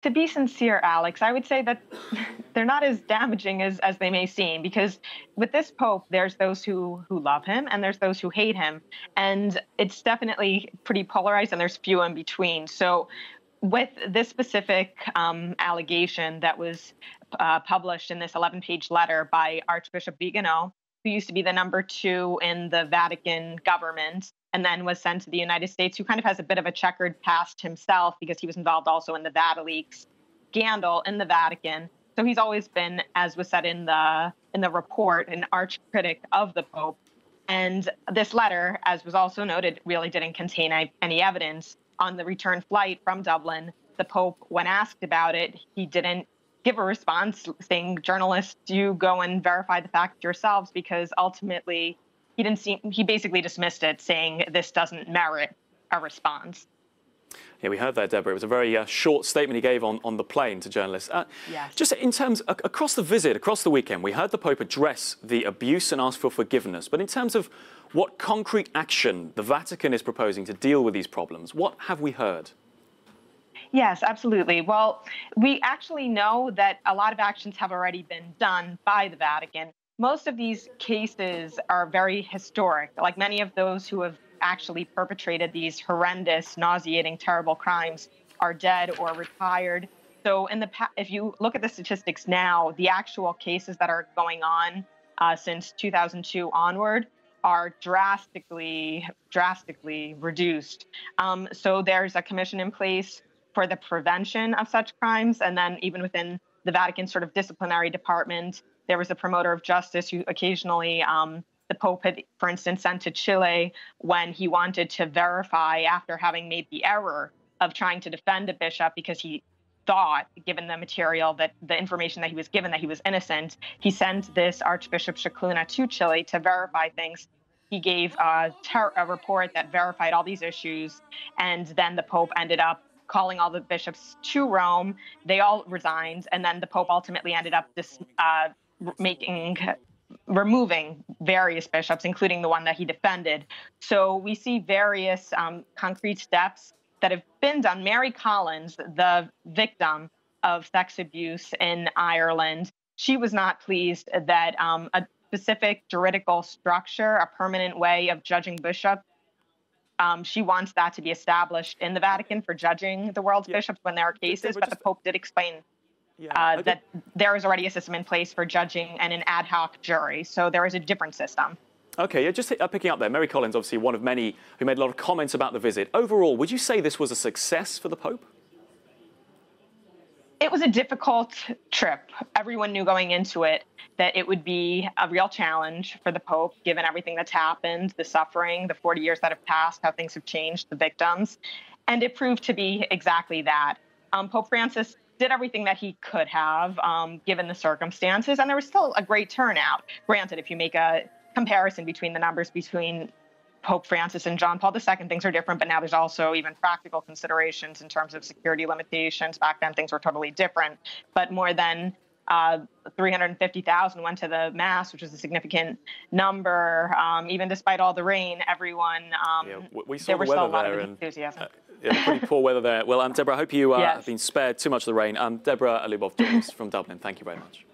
To be sincere, Alex, I would say that they're not as damaging as they may seem, because with this Pope, there's those who love him and there's those who hate him. And it's definitely pretty polarized and there's few in between. So with this specific allegation that was published in this 11-page letter by Archbishop Vigano, who used to be the number 2 in the Vatican government and then was sent to the United States, who kind of has a bit of a checkered past himself because he was involved also in the VatiLeaks scandal in the Vatican. So he's always been, as was said in the report, an arch critic of the Pope. And this letter, as was also noted, really didn't contain any evidence. On the return flight from Dublin, the Pope, when asked about it, he didn't give a response saying, journalists, you go and verify the fact yourselves, because ultimately he basically dismissed it, saying this doesn't merit a response. Yeah, we heard that, Deborah. It was a very short statement he gave on the plane to journalists. Yes. Just in terms, across the visit, across the weekend, we heard the Pope address the abuse and ask for forgiveness. But in terms of what concrete action the Vatican is proposing to deal with these problems, what have we heard? Yes, absolutely. Well, we actually know that a lot of actions have already been done by the Vatican. Most of these cases are very historic, like many of those who have actually perpetrated these horrendous, nauseating, terrible crimes are dead or retired. So if you look at the statistics now, the actual cases that are going on since 2002 onward are drastically reduced. So there's a commission in place for the prevention of such crimes. And then even within the Vatican sort of disciplinary department, there was a promoter of justice who occasionally the Pope had, for instance, sent to Chile when he wanted to verify, after having made the error of trying to defend a bishop because he thought, given the material, that the information that he was given, that he was innocent. He sent this Archbishop Scicluna to Chile to verify things. He gave a report that verified all these issues, and then the Pope ended up calling all the bishops to Rome. They all resigned, and then the Pope ultimately ended up removing various bishops, including the one that he defended. So we see various concrete steps that have been done. Mary Collins, the victim of sex abuse in Ireland, she was not pleased that a specific juridical structure, a permanent way of judging bishops, she wants that to be established in the Vatican for judging the world's bishops when there are cases, but the Pope did explain that there is already a system in place for judging and an ad hoc jury. So there is a different system. OK, yeah, just picking up there, Mary Collins, obviously one of many who made a lot of comments about the visit. Overall, would you say this was a success for the Pope? It was a difficult trip. Everyone knew going into it that it would be a real challenge for the Pope, given everything that's happened, the suffering, the 40 years that have passed, how things have changed, the victims. And it proved to be exactly that. Pope Francis did everything that he could have, given the circumstances, and there was still a great turnout. Granted, if you make a comparison between the numbers between Pope Francis and John Paul II, things are different, but now there's also even practical considerations in terms of security limitations. Back then, things were totally different. But more than 350,000 went to the Mass, which was a significant number. Even despite all the rain, everyone, we saw there was still a lot of and, enthusiasm. Pretty poor weather there. Well, Deborah, I hope you have been spared too much of the rain. Deborah Lubov joining us from Dublin. Thank you very much.